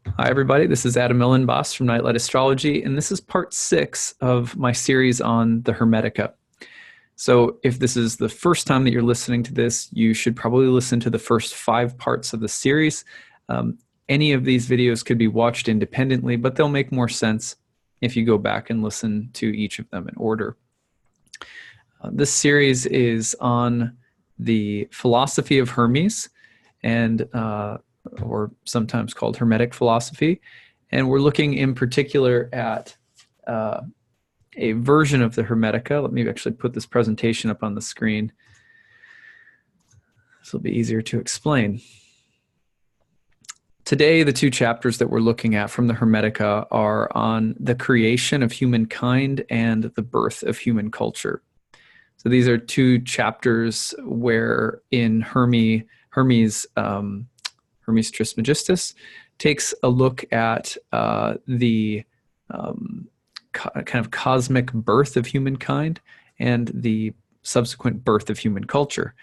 Hi, everybody. This is Adam Elenbaas from Untitled Astrology, and this is part 6 of my series on the Hermetica. So if this is the first time that you're listening to this, you should probably listen to the first 5 parts of the series. Any of these videos could be watched independently, but they'll make more sense if you go back and listen to each of them in order. This series is on the philosophy of Hermes, and or sometimes called Hermetic philosophy. And we're looking in particular at a version of the Hermetica. Let me actually put this presentation up on the screen. This will be easier to explain. Today, the 2 chapters that we're looking at from the Hermetica are on the creation of humankind and the birth of human culture. So these are 2 chapters where in Hermes Trismegistus takes a look at the kind of cosmic birth of humankind and the subsequent birth of human culture.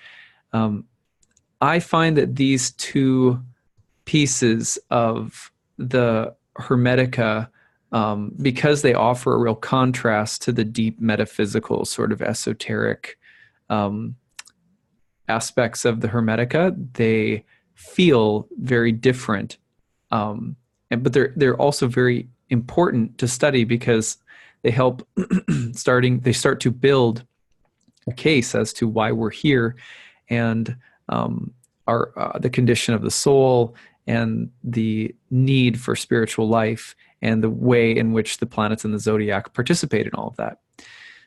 I find that these 2 pieces of the Hermetica, because they offer a real contrast to the deep metaphysical, sort of esoteric aspects of the Hermetica, they feel very different, but they're also very important to study because they help they start to build a case as to why we're here and the condition of the soul and the need for spiritual life and the way in which the planets in the zodiac participate in all of that.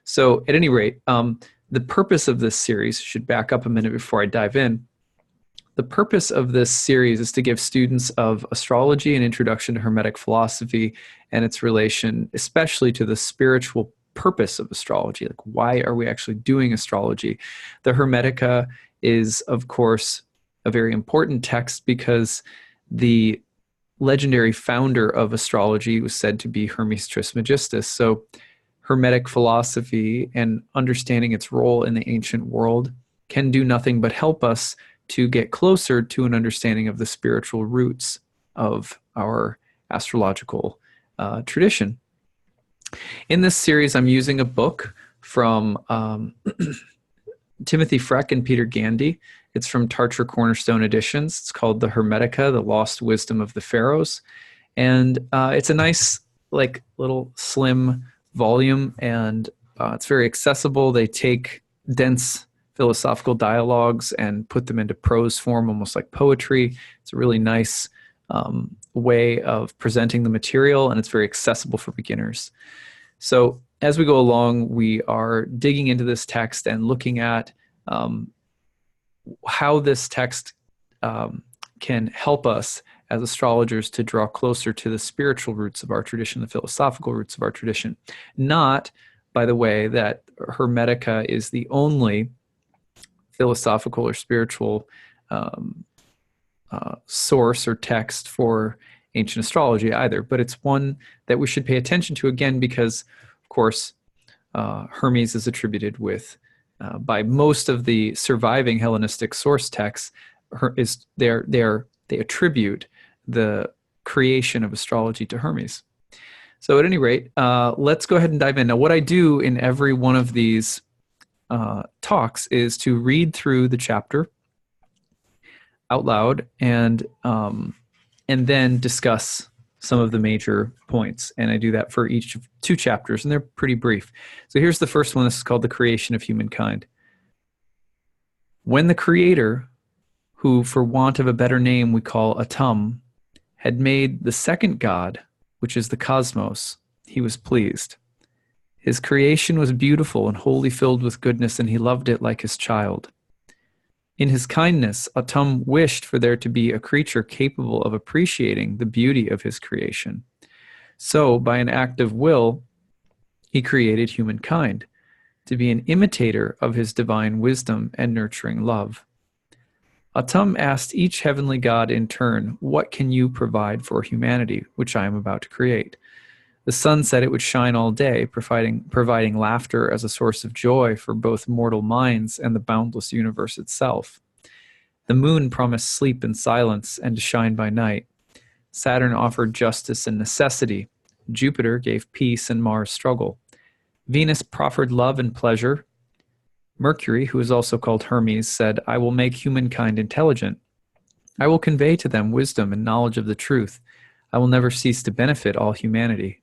So at any rate, the purpose of this series, should back up a minute before I dive in. The purpose of this series is to give students of astrology an introduction to Hermetic philosophy and its relation, especially to the spiritual purpose of astrology. Like, why are we actually doing astrology? The Hermetica is, of course, a very important text because the legendary founder of astrology was said to be Hermes Trismegistus. So Hermetic philosophy and understanding its role in the ancient world can do nothing but help us to get closer to an understanding of the spiritual roots of our astrological tradition. In this series, I'm using a book from Timothy Freck and Peter Gandy. It's from Tarcher Cornerstone Editions. It's called The Hermetica, The Lost Wisdom of the Pharaohs. And it's a nice, like, little slim volume, and it's very accessible. They take dense philosophical dialogues and put them into prose form, almost like poetry. It's a really nice way of presenting the material, and it's very accessible for beginners. So as we go along, we are digging into this text and looking at how this text can help us as astrologers to draw closer to the spiritual roots of our tradition, the philosophical roots of our tradition. Not, by the way, that Hermetica is the only philosophical or spiritual source or text for ancient astrology either, but it's one that we should pay attention to, again, because, of course, Hermes is attributed with, by most of the surviving Hellenistic source texts, they attribute the creation of astrology to Hermes. So at any rate, let's go ahead and dive in. Now, what I do in every one of these talks is to read through the chapter out loud and then discuss some of the major points. And I do that for each of 2 chapters, and they're pretty brief. So here's the first one. This is called The Creation of Humankind. When the Creator, who for want of a better name we call Atum, had made the second God, which is the cosmos, he was pleased. His creation was beautiful and wholly filled with goodness, and he loved it like his child. In his kindness, Atum wished for there to be a creature capable of appreciating the beauty of his creation. So, by an act of will, he created humankind to be an imitator of his divine wisdom and nurturing love. Atum asked each heavenly god in turn, "What can you provide for humanity, which I am about to create?" The sun said it would shine all day, providing laughter as a source of joy for both mortal minds and the boundless universe itself. The moon promised sleep and silence and to shine by night. Saturn offered justice and necessity. Jupiter gave peace and Mars struggle. Venus proffered love and pleasure. Mercury, who is also called Hermes, said, I will make humankind intelligent. I will convey to them wisdom and knowledge of the truth. I will never cease to benefit all humanity.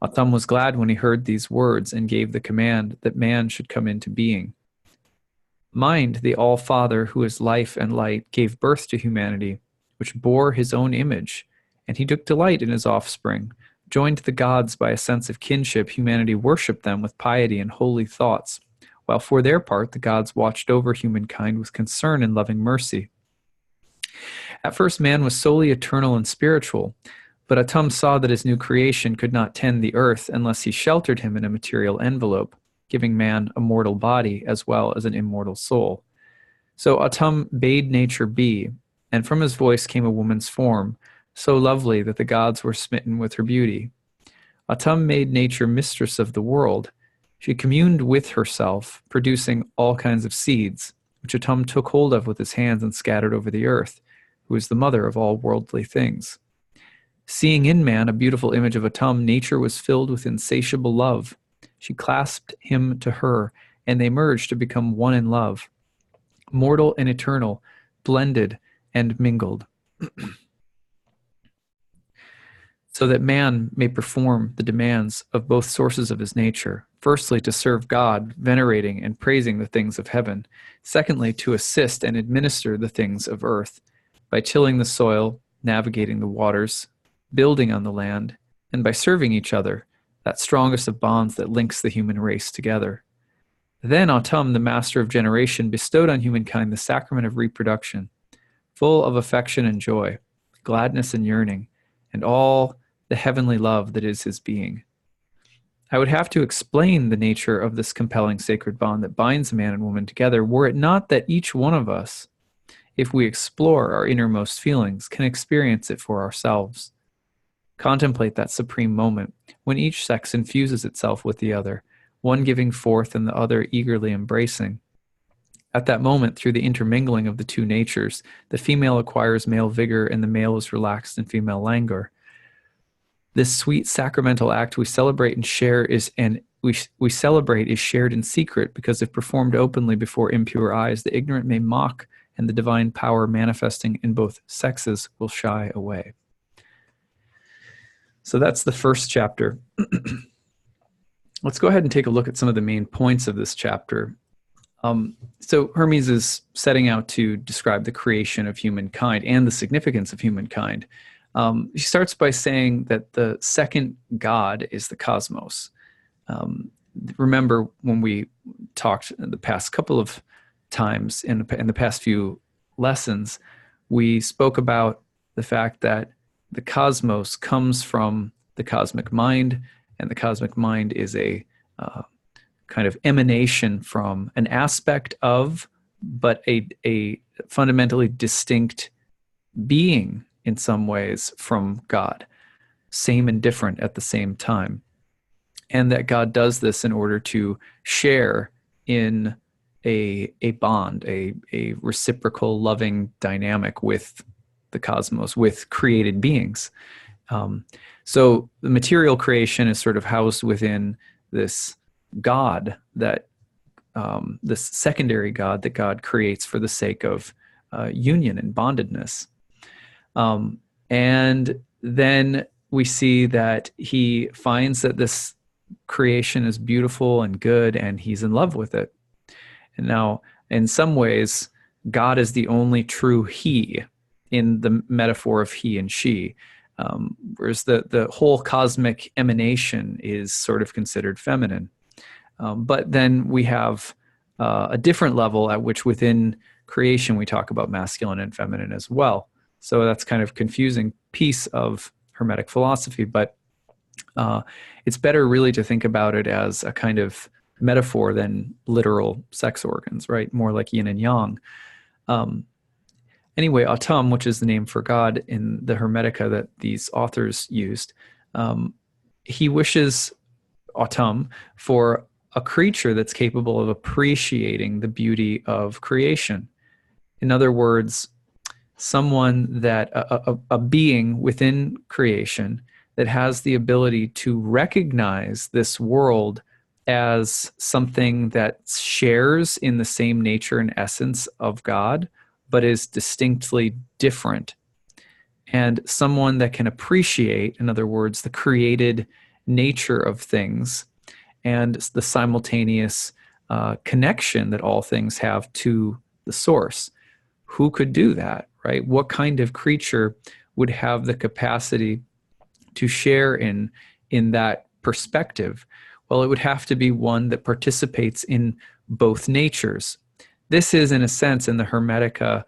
Autumn was glad when he heard these words and gave the command that man should come into being. Mind, the All-Father, who is life and light, gave birth to humanity, which bore his own image, and he took delight in his offspring. Joined to the gods by a sense of kinship, humanity worshipped them with piety and holy thoughts, while for their part the gods watched over humankind with concern and loving mercy. At first man was solely eternal and spiritual, but Autumn saw that his new creation could not tend the earth unless he sheltered him in a material envelope, giving man a mortal body as well as an immortal soul. So Autumn bade nature be, and from his voice came a woman's form, so lovely that the gods were smitten with her beauty. Autumn made nature mistress of the world. She communed with herself, producing all kinds of seeds, which Autumn took hold of with his hands and scattered over the earth, who is the mother of all worldly things. Seeing in man a beautiful image of Autumn, nature was filled with insatiable love. She clasped him to her, and they merged to become one in love, mortal and eternal, blended and mingled, so that man may perform the demands of both sources of his nature. Firstly, to serve God, venerating and praising the things of heaven. Secondly, to assist and administer the things of earth, by tilling the soil, navigating the waters, building on the land, and by serving each other, that strongest of bonds that links the human race together. Then Autumn, the master of generation, bestowed on humankind the sacrament of reproduction, full of affection and joy, gladness and yearning, and all the heavenly love that is his being. I would have to explain the nature of this compelling sacred bond that binds man and woman together, were it not that each one of us, if we explore our innermost feelings, can experience it for ourselves. Contemplate that supreme moment when each sex infuses itself with the other, one giving forth and the other eagerly embracing. At that moment, through the intermingling of the two natures, the female acquires male vigor and the male is relaxed in female languor. This sweet sacramental act we celebrate and share is shared in secret, because if performed openly before impure eyes, the ignorant may mock, and the divine power manifesting in both sexes will shy away. So that's the first chapter. Let's go ahead and take a look at some of the main points of this chapter. So Hermes is setting out to describe the creation of humankind and the significance of humankind. He starts by saying that the second god is the cosmos. Remember when we talked the past couple of times in the past few lessons, we spoke about the fact that the cosmos comes from the cosmic mind, and the cosmic mind is a kind of emanation from an aspect of, but a fundamentally distinct being in some ways from God, same and different at the same time. And that God does this in order to share in a bond, a reciprocal loving dynamic with the cosmos, with created beings. So the material creation is sort of housed within this God, that this secondary God that God creates for the sake of union and bondedness. And then we see that he finds that this creation is beautiful and good, and he's in love with it. And now, in some ways, God is the only true he in the metaphor of he and she, whereas the whole cosmic emanation is sort of considered feminine. But then we have a different level at which within creation we talk about masculine and feminine as well. So that's kind of confusing piece of Hermetic philosophy, but it's better really to think about it as a kind of metaphor than literal sex organs, right? More like yin and yang. Anyway, Autumn, which is the name for God in the Hermetica that these authors used, he wishes Autumn for a creature that's capable of appreciating the beauty of creation. In other words, someone that a being within creation that has the ability to recognize this world as something that shares in the same nature and essence of God, but is distinctly different. And someone that can appreciate, in other words, the created nature of things and the simultaneous connection that all things have to the source. Who could do that, right? What kind of creature would have the capacity to share in that perspective? Well, it would have to be one that participates in both natures. This is, in a sense, in the Hermetica,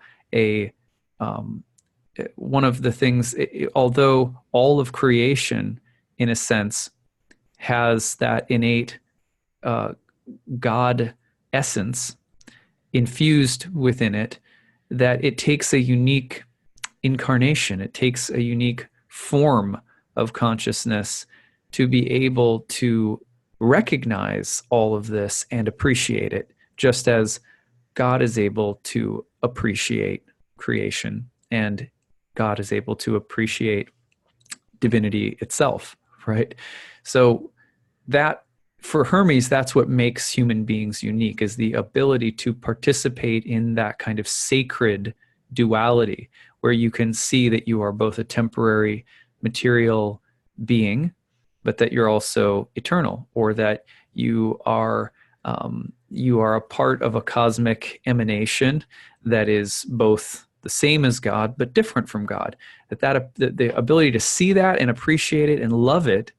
one of the things, although all of creation, in a sense, has that innate God essence infused within it, that it takes a unique incarnation, it takes a unique form of consciousness to be able to recognize all of this and appreciate it, just as God is able to appreciate creation and God is able to appreciate divinity itself, right? So that, for Hermes, that's what makes human beings unique, is the ability to participate in that kind of sacred duality, where you can see that you are both a temporary material being, but that you're also eternal, or that you are a part of a cosmic emanation that is both the same as God but different from God. The ability to see that and appreciate it and love it,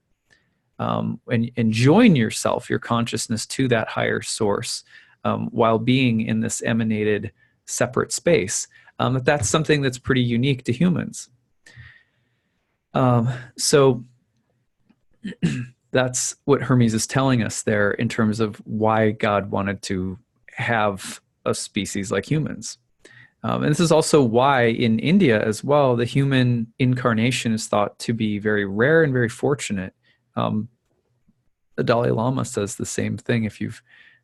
and join yourself, your consciousness, to that higher source, while being in this emanated separate space. That's something that's pretty unique to humans. So that's what Hermes is telling us there in terms of why God wanted to have a species like humans. And this is also why in India as well, the human incarnation is thought to be very rare and very fortunate. The Dalai Lama says the same thing. If you've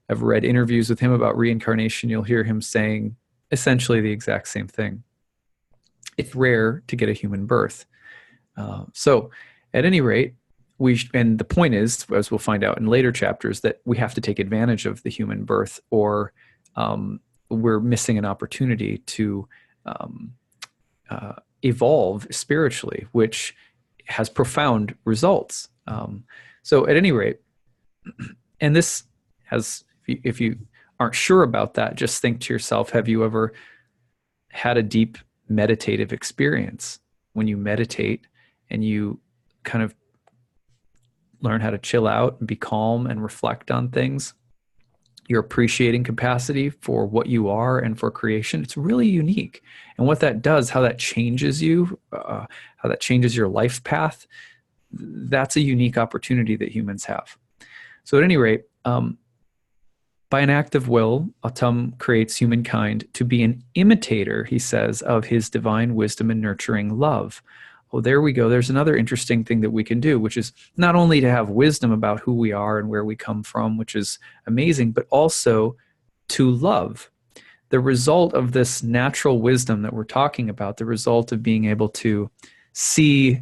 ever read interviews with him about reincarnation, you'll hear him saying essentially the exact same thing. It's rare to get a human birth. So at any rate, and the point is, as we'll find out in later chapters, that we have to take advantage of the human birth, or we're missing an opportunity to evolve spiritually, which has profound results. So at any rate, and this has, if you aren't sure about that, just think to yourself, have you ever had a deep meditative experience? When you meditate and you kind of learn how to chill out and be calm and reflect on things, your appreciating capacity for what you are and for creation, it's really unique. And what that does, how that changes you, how that changes your life path, that's a unique opportunity that humans have. So at any rate, by an act of will, Autumn creates humankind to be an imitator, he says, of his divine wisdom and nurturing love. Well, there we go. There's another interesting thing that we can do, which is not only to have wisdom about who we are and where we come from, which is amazing, but also to love. The result of this natural wisdom that we're talking about, the result of being able to see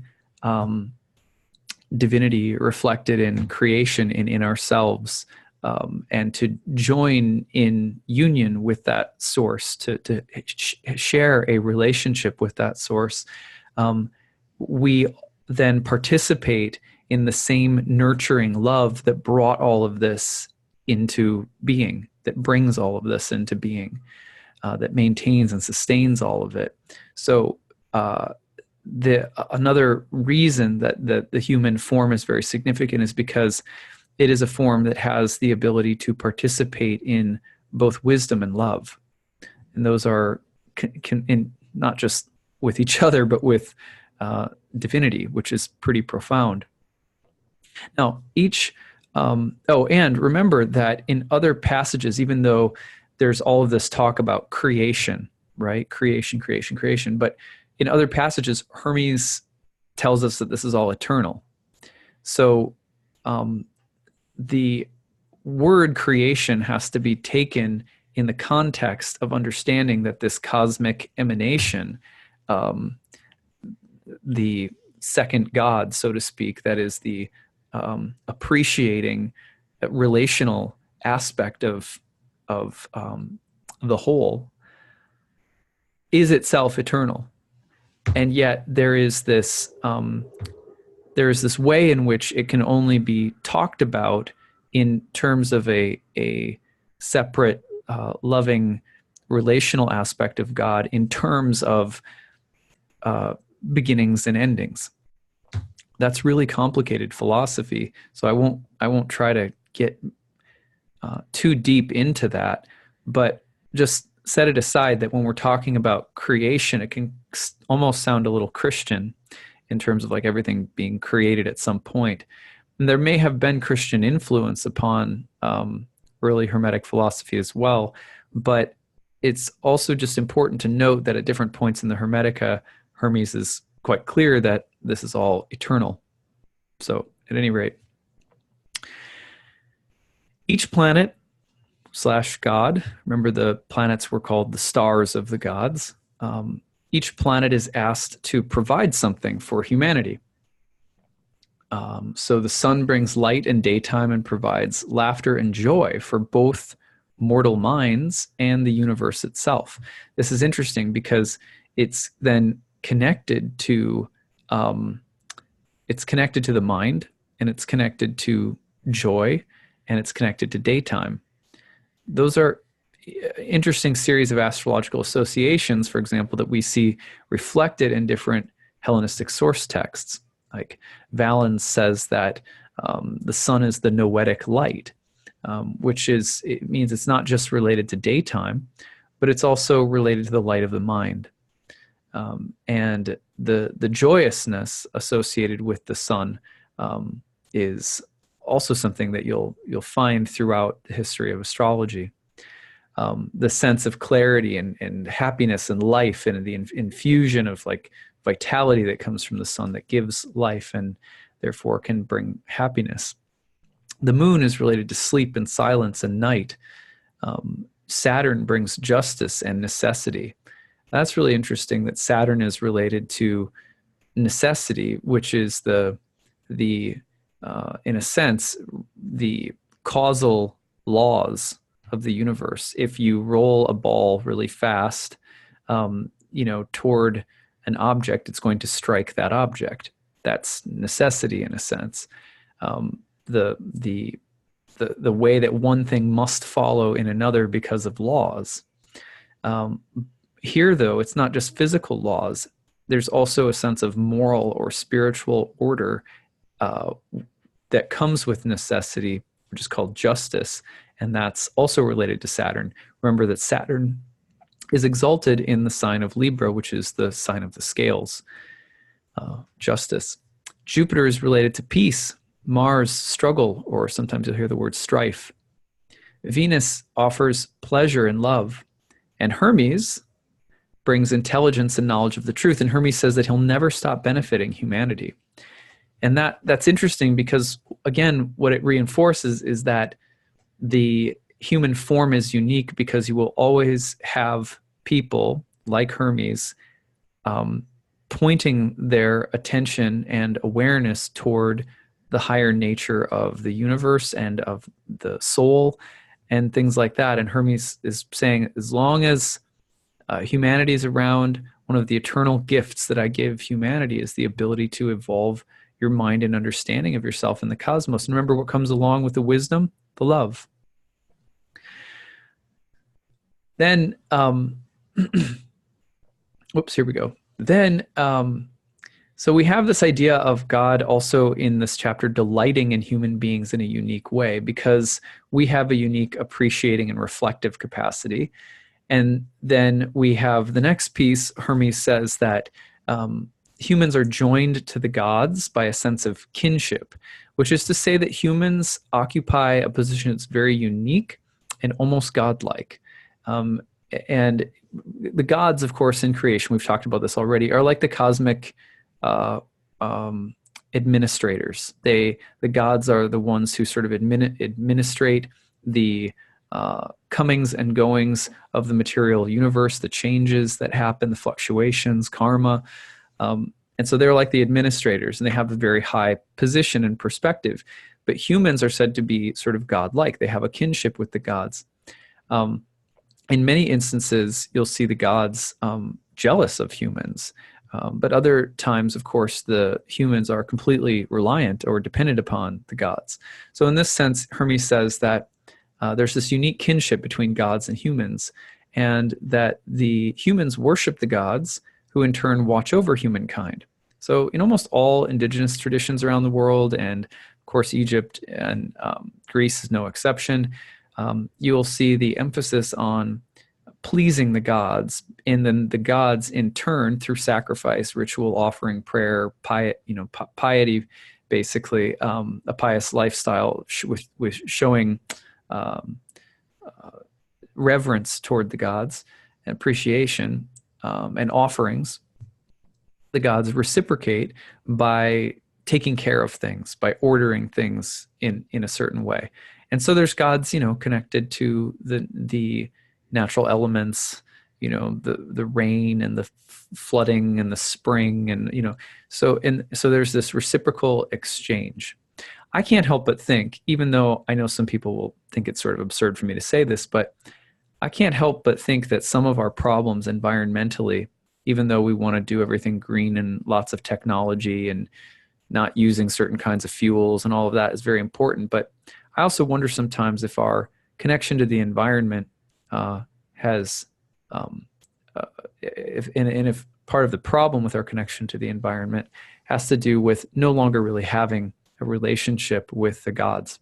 divinity reflected in creation and in ourselves, and to join in union with that source, to share a relationship with that source, we then participate in the same nurturing love that brought all of this into being, that brings all of this into being, that maintains and sustains all of it. So another reason that the human form is very significant is because it is a form that has the ability to participate in both wisdom and love. And those are not just with each other, but with divinity, which is pretty profound. Now, and remember that in other passages, even though there's all of this talk about creation, right? Creation, creation, creation. But in other passages, Hermes tells us that this is all eternal. So the word creation has to be taken in the context of understanding that this cosmic emanation the second God, so to speak, that is the appreciating relational aspect of the whole, is itself eternal. And yet there is this way in which it can only be talked about in terms of a separate, loving, relational aspect of God, in terms of beginnings and endings. That's really complicated philosophy, so I won't try to get too deep into that, but just set it aside that when we're talking about creation, it can almost sound a little Christian in terms of like everything being created at some point. And there may have been Christian influence upon early Hermetic philosophy as well, but it's also just important to note that at different points in the Hermetica, Hermes is quite clear that this is all eternal. So at any rate, each planet / god, remember the planets were called the stars of the gods, each planet is asked to provide something for humanity. So the sun brings light and daytime and provides laughter and joy for both mortal minds and the universe itself. This is interesting because it's then connected to the mind, and it's connected to joy, and it's connected to daytime. Those are interesting series of astrological associations, for example, that we see reflected in different Hellenistic source texts. Like Valens says that the sun is the noetic light, it means it's not just related to daytime, but it's also related to the light of the mind. And the joyousness associated with the sun is also something that you'll find throughout the history of astrology. The sense of clarity and happiness and life, and the infusion of like vitality that comes from the sun that gives life and therefore can bring happiness. The moon is related to sleep and silence and night. Saturn brings justice and necessity. That's really interesting that Saturn is related to necessity, which is the in a sense, the causal laws of the universe. If you roll a ball really fast, toward an object, it's going to strike that object. That's necessity in a sense. The way that one thing must follow in another because of laws. Here, though, it's not just physical laws. There's also a sense of moral or spiritual order that comes with necessity, which is called justice, and that's also related to Saturn. Remember that Saturn is exalted in the sign of Libra, which is the sign of the scales, justice. Jupiter is related to peace, Mars, struggle, or sometimes you'll hear the word strife. Venus offers pleasure and love, and Hermes brings intelligence and knowledge of the truth, and Hermes says that he'll never stop benefiting humanity. And that's interesting because, again, what it reinforces is that the human form is unique because you will always have people like Hermes pointing their attention and awareness toward the higher nature of the universe and of the soul and things like that. And Hermes is saying, as long as humanity is around, one of the eternal gifts that I give humanity is the ability to evolve your mind and understanding of yourself in the cosmos. And remember what comes along with the wisdom? The love. Then, here we go. Then, so we have this idea of God also in this chapter delighting in human beings in a unique way because we have a unique appreciating and reflective capacity. And then we have the next piece. Hermes says that humans are joined to the gods by a sense of kinship, which is to say that humans occupy a position that's very unique and almost godlike. And the gods, of course, in creation, we've talked about this already, are like the cosmic administrators. The gods are the ones who sort of administrate the comings and goings of the material universe, the changes that happen, the fluctuations, karma. And so they're like the administrators, and they have a very high position and perspective. But humans are said to be sort of godlike. They have a kinship with the gods. In many instances, you'll see the gods jealous of humans. But other times, of course, the humans are completely reliant or dependent upon the gods. So in this sense, Hermes says that there's this unique kinship between gods and humans, and that the humans worship the gods, who in turn watch over humankind. So in almost all indigenous traditions around the world, and of course Egypt and Greece is no exception, you'll see the emphasis on pleasing the gods, and then the gods in turn, through sacrifice, ritual, offering, prayer, piety, basically a pious lifestyle with showing reverence toward the gods and appreciation and offerings. The gods reciprocate by taking care of things, by ordering things in a certain way. And so there's gods, connected to the natural elements, the rain and the flooding and the spring, and so there's this reciprocal exchange. I can't help but think, even though I know some people will think it's sort of absurd for me to say this, but I can't help but think that some of our problems environmentally, even though we want to do everything green and lots of technology and not using certain kinds of fuels and all of that is very important, but I also wonder sometimes if our connection to the environment if part of the problem with our connection to the environment has to do with no longer really having a relationship with the gods.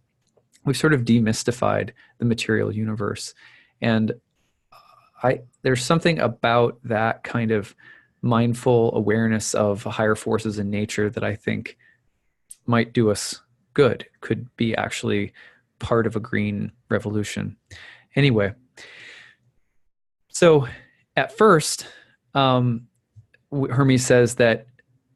We've sort of demystified the material universe. And there's something about that kind of mindful awareness of higher forces in nature that I think might do us good, could be actually part of a green revolution. Anyway, so at first, Hermes says that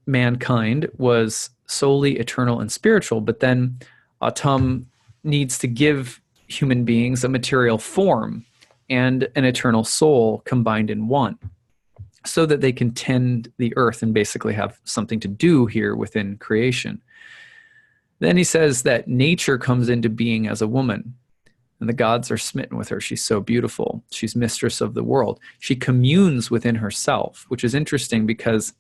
mankind was solely eternal and spiritual, but then Atum needs to give human beings a material form and an eternal soul combined in one, so that they can tend the earth and basically have something to do here within creation. Then he says that nature comes into being as a woman, and the gods are smitten with her. She's so beautiful. She's mistress of the world. She communes within herself, which is interesting because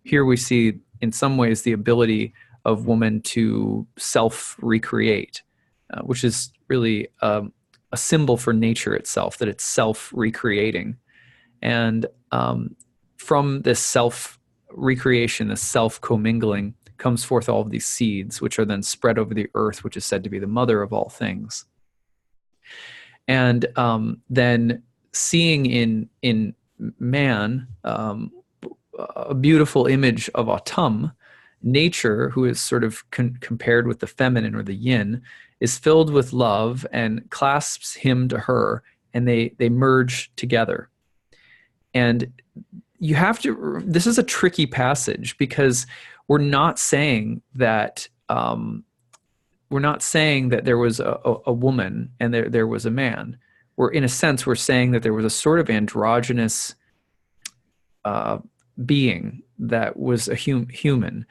here we see in some ways the ability of woman to self-recreate, which is really a symbol for nature itself, that it's self-recreating. And from this self-recreation, this self-commingling, comes forth all of these seeds, which are then spread over the earth, which is said to be the mother of all things. And then seeing in man a beautiful image of Atum, nature, who is sort of compared with the feminine or the yin, is filled with love and clasps him to her, and they merge together. And you have to, this is a tricky passage because we're not saying that there was a woman and there was a man. In a sense, we're saying that there was a sort of androgynous being that was a human,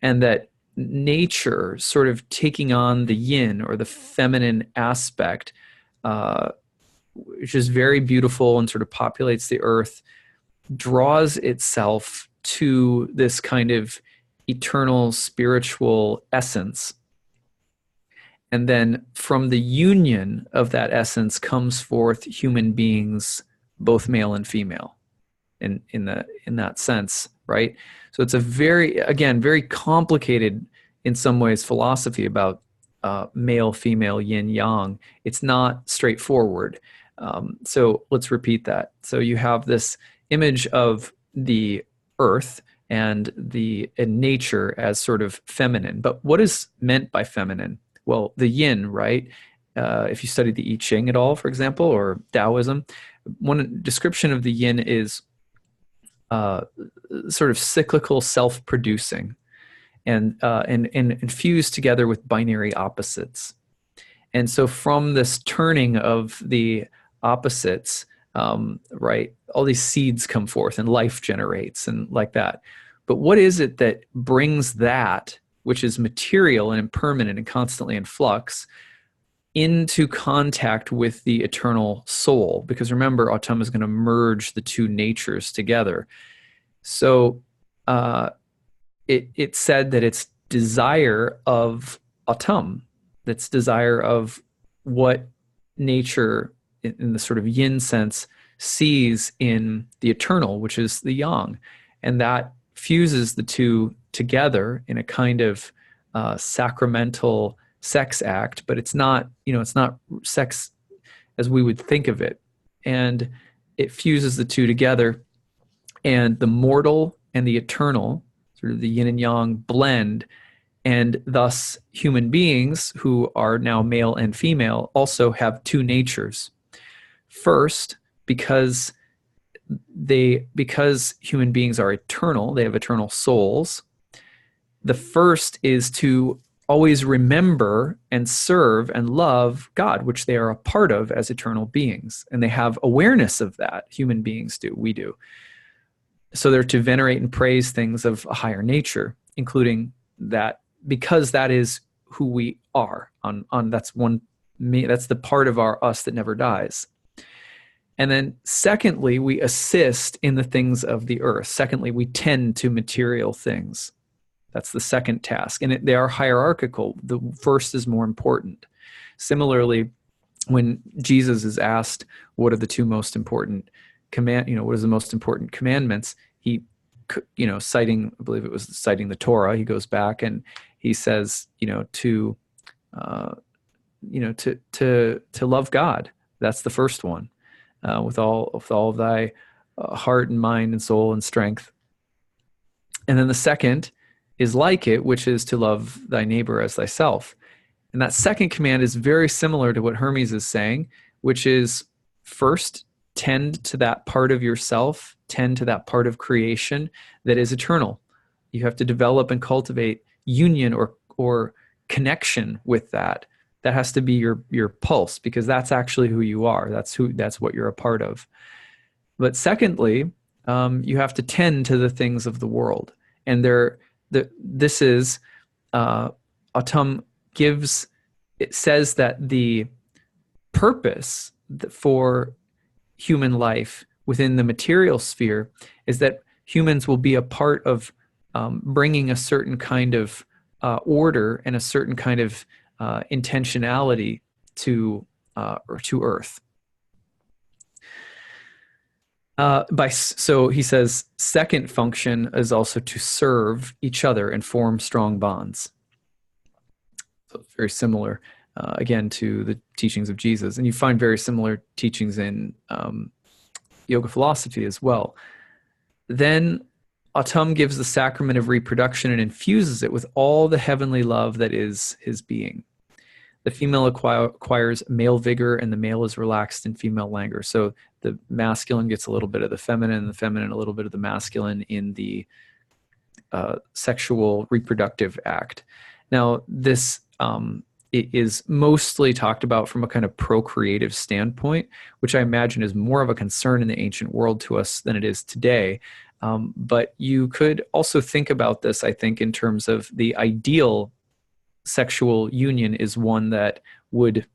and that nature sort of taking on the yin or the feminine aspect, which is very beautiful and sort of populates the earth, draws itself to this kind of eternal spiritual essence. And then from the union of that essence comes forth human beings, both male and female, in that sense, right? So it's a very complicated, in some ways, philosophy about male, female, yin, yang. It's not straightforward. So let's repeat that. So you have this image of the earth and nature as sort of feminine. But what is meant by feminine? Well, the yin, right? If you study the I Ching at all, for example, or Taoism, one description of the yin is sort of cyclical, self-producing, and infused together with binary opposites. And so from this turning of the opposites, right, all these seeds come forth and life generates and like that. But what is it that brings that, which is material and impermanent and constantly in flux, into contact with the eternal soul? Because remember, Autumn is going to merge the two natures together. So it said that it's desire of Autumn, that's desire of what nature in the sort of yin sense sees in the eternal, which is the yang. And that fuses the two together in a kind of sacramental sex act, but it's not, it's not sex as we would think of it. And it fuses the two together, and the mortal and the eternal, sort of the yin and yang, blend. And thus human beings who are now male and female also have two natures. First, because human beings are eternal, they have eternal souls. The first is to always remember and serve and love God, which they are a part of as eternal beings. And they have awareness of that. Human beings do, we do. So they're to venerate and praise things of a higher nature, including that, because that is who we are. That's the part of our us that never dies. And then secondly, we assist in the things of the earth. Secondly, we tend to material things. That's the second task. And they are hierarchical. The first is more important. Similarly, when Jesus is asked, what are the two most important what is the most important commandments? He, citing, I believe it was citing the Torah, he goes back and he says, to love God. That's the first one, with all of thy heart and mind and soul and strength. And then the second is like it, which is to love thy neighbor as thyself. And that second command is very similar to what Hermes is saying, which is first, tend to that part of yourself, tend to that part of creation that is eternal. You have to develop and cultivate union or connection with that. That has to be your pulse, because that's actually who you are. That's what you're a part of. But secondly, you have to tend to the things of the world. And this is Autumn gives. It says that the purpose for human life within the material sphere is that humans will be a part of bringing a certain kind of order and a certain kind of intentionality to Earth. So he says, second function is also to serve each other and form strong bonds. So it's very similar, again, to the teachings of Jesus. And you find very similar teachings in yoga philosophy as well. Then Autumn gives the sacrament of reproduction and infuses it with all the heavenly love that is his being. The female acquires male vigor, and the male is relaxed in female languor. So the masculine gets a little bit of the feminine, and the feminine a little bit of the masculine in the sexual reproductive act. Now, this it is mostly talked about from a kind of procreative standpoint, which I imagine is more of a concern in the ancient world to us than it is today. But you could also think about this, I think, in terms of the ideal sexual union is one that would,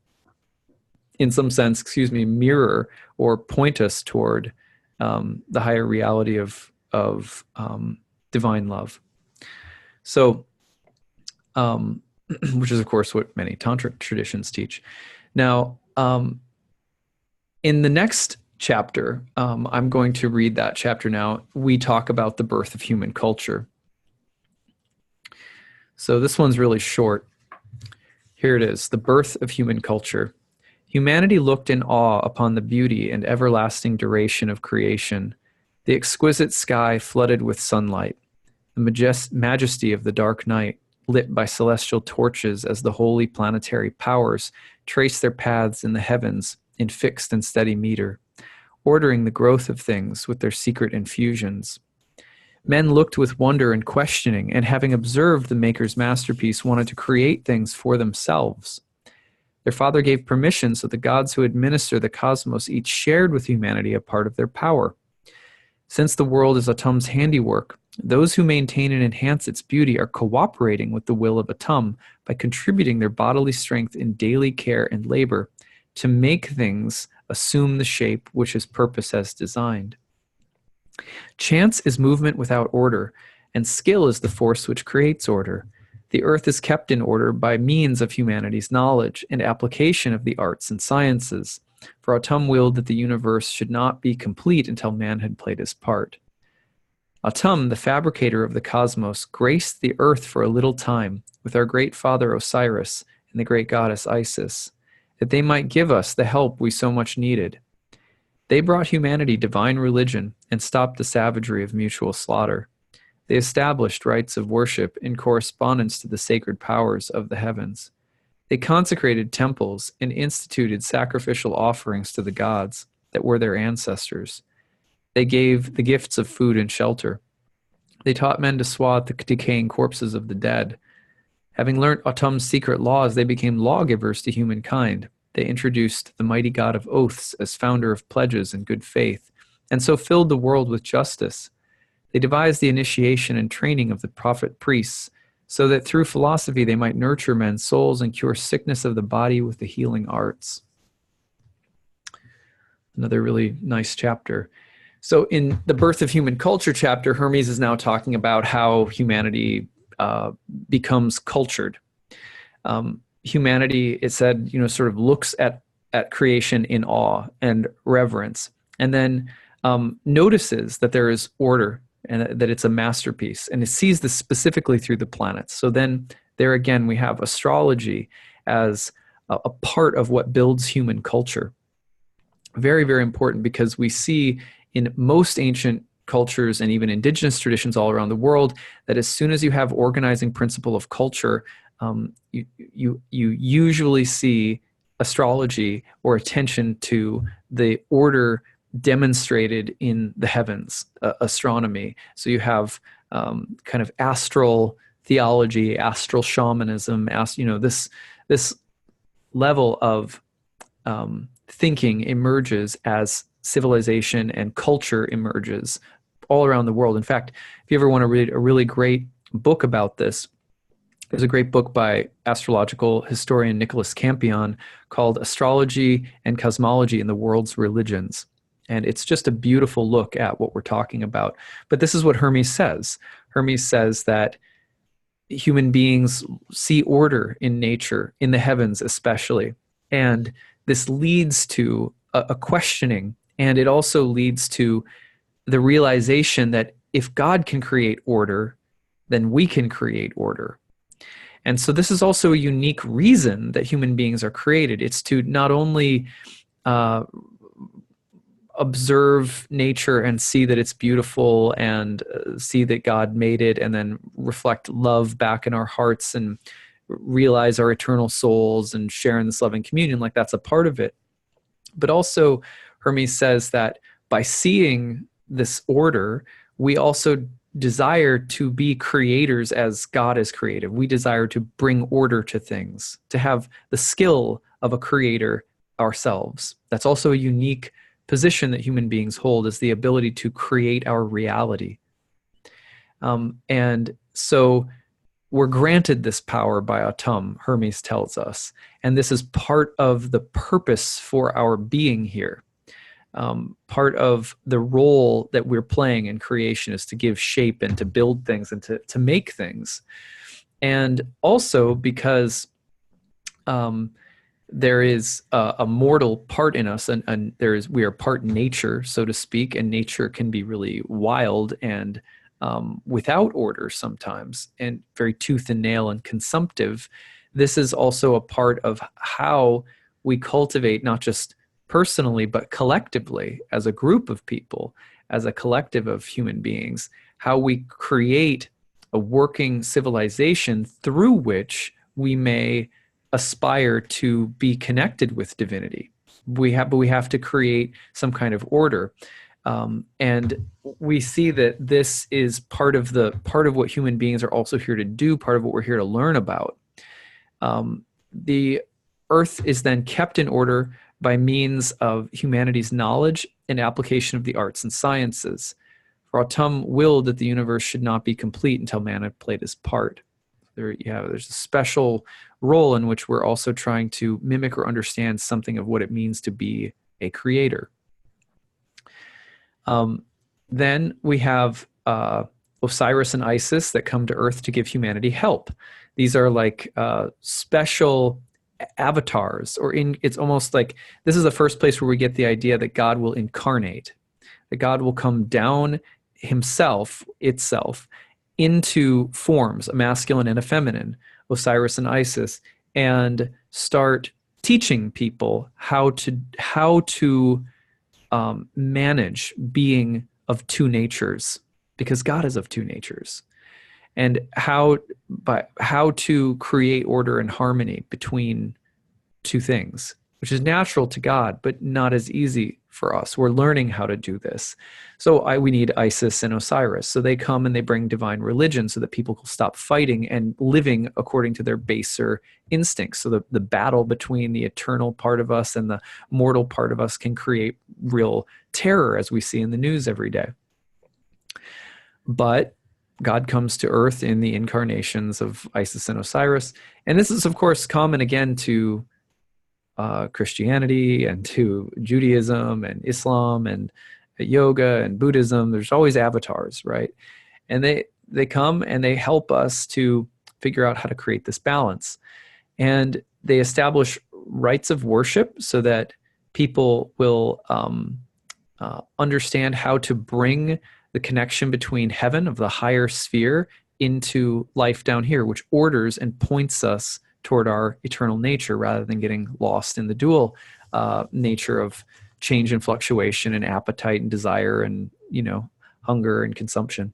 in some sense, mirror or point us toward the higher reality of divine love. So, which is, of course, what many tantric traditions teach. Now, in the next chapter, I'm going to read that chapter now. We talk about the birth of human culture. So this one's really short. Here it is, the birth of human culture. Humanity looked in awe upon the beauty and everlasting duration of creation, the exquisite sky flooded with sunlight, the majesty of the dark night, lit by celestial torches as the holy planetary powers trace their paths in the heavens in fixed and steady meter, ordering the growth of things with their secret infusions. Men looked with wonder and questioning, and having observed the Maker's masterpiece, wanted to create things for themselves. Their father gave permission, so the gods who administer the cosmos each shared with humanity a part of their power. Since the world is Atum's handiwork, those who maintain and enhance its beauty are cooperating with the will of Atum by contributing their bodily strength in daily care and labor to make things assume the shape which his purpose has designed. Chance is movement without order, and skill is the force which creates order. The earth is kept in order by means of humanity's knowledge and application of the arts and sciences, for Atum willed that the universe should not be complete until man had played his part. Atum, the fabricator of the cosmos, graced the earth for a little time with our great father Osiris and the great goddess Isis, that they might give us the help we so much needed. They brought humanity divine religion and stopped the savagery of mutual slaughter. They established rites of worship in correspondence to the sacred powers of the heavens. They consecrated temples and instituted sacrificial offerings to the gods that were their ancestors. They gave the gifts of food and shelter. They taught men to swat the decaying corpses of the dead. Having learnt Atum's secret laws, they became lawgivers to humankind. They introduced the mighty god of oaths as founder of pledges and good faith, and so filled the world with justice. They devised the initiation and training of the prophet priests, so that through philosophy they might nurture men's souls and cure sickness of the body with the healing arts. Another really nice chapter. So in the Birth of Human Culture chapter, Hermes is now talking about how humanity becomes cultured. Humanity, it said, sort of looks at creation in awe and reverence, and then notices that there is order and that it's a masterpiece, and it sees this specifically through the planets. So then there again, we have astrology as a part of what builds human culture. Very, very important, because we see in most ancient cultures and even indigenous traditions all around the world that as soon as you have organizing principle of culture, you usually see astrology or attention to the order demonstrated in the heavens, astronomy. So you have kind of astral theology, astral shamanism, this level of thinking emerges as civilization and culture emerges all around the world. In fact, if you ever want to read a really great book about this, there's a great book by astrological historian Nicholas Campion called Astrology and Cosmology in the World's Religions. And it's just a beautiful look at what we're talking about. But this is what Hermes says. Hermes says that human beings see order in nature, in the heavens especially. And this leads to a questioning, and it also leads to the realization that if God can create order, then we can create order. And so this is also a unique reason that human beings are created. It's to not only observe nature and see that it's beautiful and see that God made it, and then reflect love back in our hearts and realize our eternal souls and share in this loving communion, like that's a part of it. But also Hermes says that by seeing this order, we also desire to be creators as God is creative. We desire to bring order to things, to have the skill of a creator ourselves. That's also a unique position that human beings hold, is the ability to create our reality. And so we're granted this power by Atum, Hermes tells us, and this is part of the purpose for our being here. Part of the role that we're playing in creation is to give shape and to build things and to make things. And also because there is a mortal part in us, and we are part nature, so to speak, and nature can be really wild and without order sometimes, and very tooth and nail and consumptive. This is also a part of how we cultivate, not just personally, but collectively as a group of people, as a collective of human beings, how we create a working civilization through which we may aspire to be connected with divinity. But we have to create some kind of order. And we see that this is part of what human beings are also here to do, part of what we're here to learn about. The Earth is then kept in order by means of humanity's knowledge and application of the arts and sciences. For Autumn willed that the universe should not be complete until man had played his part. There's a special role in which we're also trying to mimic or understand something of what it means to be a creator. Then we have Osiris and Isis that come to Earth to give humanity help. These are like special avatars, or it's almost like this is the first place where we get the idea that God will incarnate, that God will come down itself, into forms, a masculine and a feminine, Osiris and Isis, and start teaching people how to manage being of two natures, because God is of two natures, and how to create order and harmony between two things, which is natural to God, but not as easy for us. We're learning how to do this. So we need Isis and Osiris. So they come and they bring divine religion so that people will stop fighting and living according to their baser instincts. So the battle between the eternal part of us and the mortal part of us can create real terror, as we see in the news every day. But God comes to Earth in the incarnations of Isis and Osiris. And this is, of course, common again to Christianity and to Judaism and Islam and yoga and Buddhism. There's always avatars, right? And they come and they help us to figure out how to create this balance. And they establish rites of worship so that people will understand how to bring the connection between heaven, of the higher sphere, into life down here, which orders and points us toward our eternal nature rather than getting lost in the dual nature of change and fluctuation and appetite and desire and, hunger and consumption.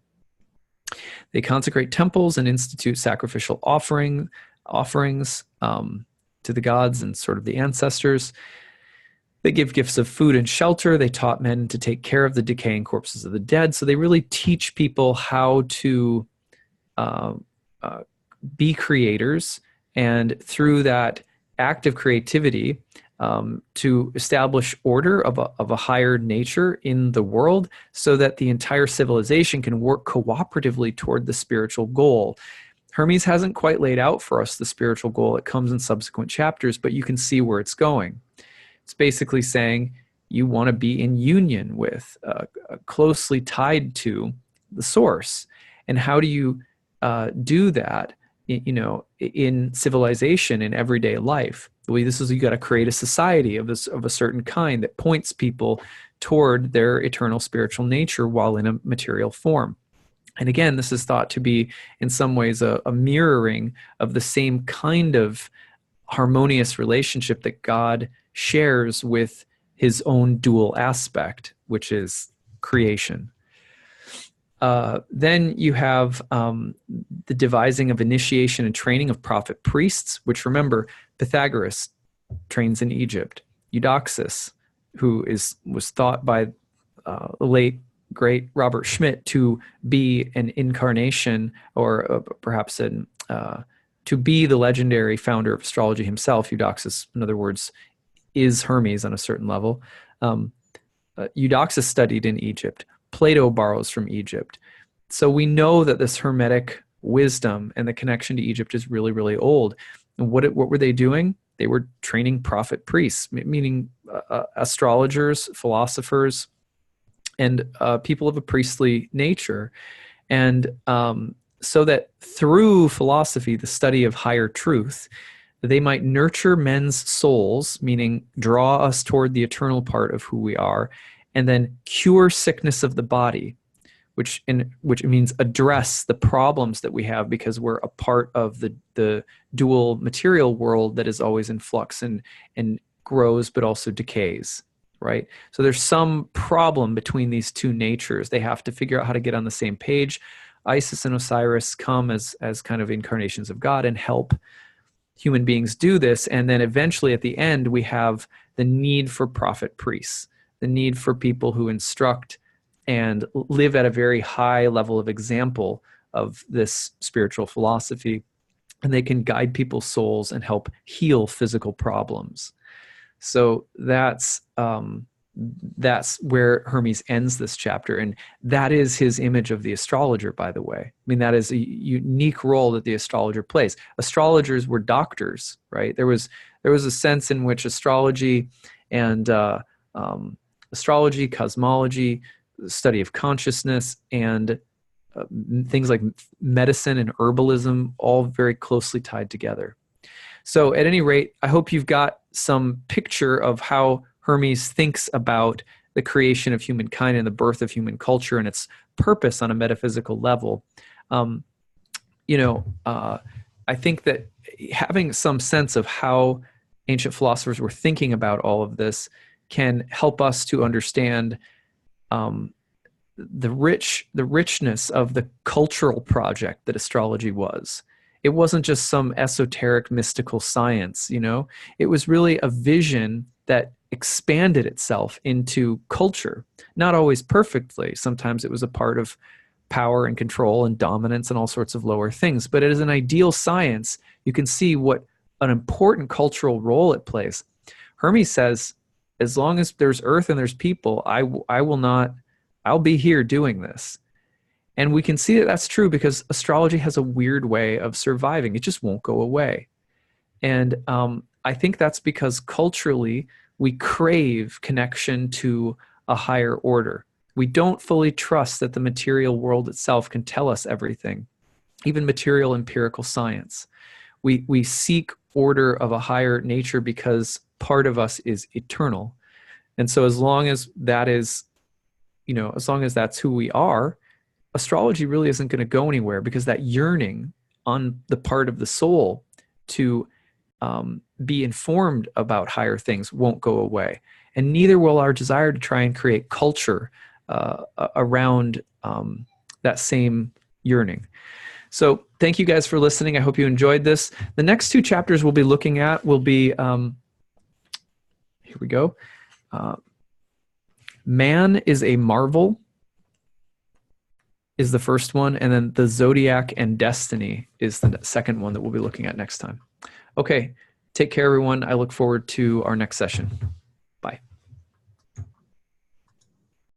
They consecrate temples and institute sacrificial offerings to the gods and sort of the ancestors. They give gifts of food and shelter. They taught men to take care of the decaying corpses of the dead. So they really teach people how to be creators, and through that act of creativity, to establish order of a higher nature in the world so that the entire civilization can work cooperatively toward the spiritual goal. Hermes hasn't quite laid out for us the spiritual goal. It comes in subsequent chapters, but you can see where it's going. It's basically saying you want to be in union with, closely tied to the source. And how do you do that, in civilization, in everyday life? Well, this is, you got to create a society of a certain kind that points people toward their eternal spiritual nature while in a material form. And again, this is thought to be in some ways a mirroring of the same kind of harmonious relationship that God shares with his own dual aspect, which is creation. Then you have the devising of initiation and training of prophet priests, which, remember, Pythagoras trains in Egypt. Eudoxus, who was thought by the late great Robert Schmidt to be an incarnation, or perhaps to be the legendary founder of astrology himself. Eudoxus, in other words, is Hermes on a certain level. Eudoxus studied in Egypt. Plato borrows from Egypt. So we know that this Hermetic wisdom and the connection to Egypt is really, really old. And what were they doing? They were training prophet priests, meaning astrologers, philosophers, and people of a priestly nature. And so that through philosophy, the study of higher truth, they might nurture men's souls, meaning draw us toward the eternal part of who we are, and then cure sickness of the body, which means address the problems that we have because we're a part of the dual material world that is always in flux and grows but also decays, right? So there's some problem between these two natures. They have to figure out how to get on the same page. Isis and Osiris come as kind of incarnations of God and help human beings do this. And then eventually at the end, we have the need for prophet priests, the need for people who instruct and live at a very high level of example of this spiritual philosophy. and they can guide people's souls and help heal physical problems. So that's where Hermes ends this chapter, and that is his image of the astrologer, by the way. I mean, that is a unique role that the astrologer plays. Astrologers were doctors, right? There was a sense in which astrology and astrology, cosmology, study of consciousness, and things like medicine and herbalism, all very closely tied together. So at any rate, I hope you've got some picture of how Hermes thinks about the creation of humankind and the birth of human culture and its purpose on a metaphysical level. I think that having some sense of how ancient philosophers were thinking about all of this can help us to understand the richness of the cultural project that astrology was. It wasn't just some esoteric mystical science, it was really a vision that expanded itself into culture, not always perfectly. Sometimes it was a part of power and control and dominance and all sorts of lower things. But as an ideal science, you can see what an important cultural role it plays. Hermes says, as long as there's earth and there's people, I'll be here doing this. And we can see that that's true because astrology has a weird way of surviving. It just won't go away. And I think that's because culturally we crave connection to a higher order. We don't fully trust that the material world itself can tell us everything, even material empirical science. We seek order of a higher nature because part of us is eternal. And so as long as that is, as long as that's who we are, astrology really isn't going to go anywhere, because that yearning on the part of the soul to be informed about higher things won't go away. And neither will our desire to try and create culture around that same yearning. So thank you guys for listening. I hope you enjoyed this. The next two chapters we'll be looking at will be, here we go. Man is a Marvel is the first one, and then the Zodiac and Destiny is the second one that we'll be looking at next time. Okay, take care, everyone. I look forward to our next session.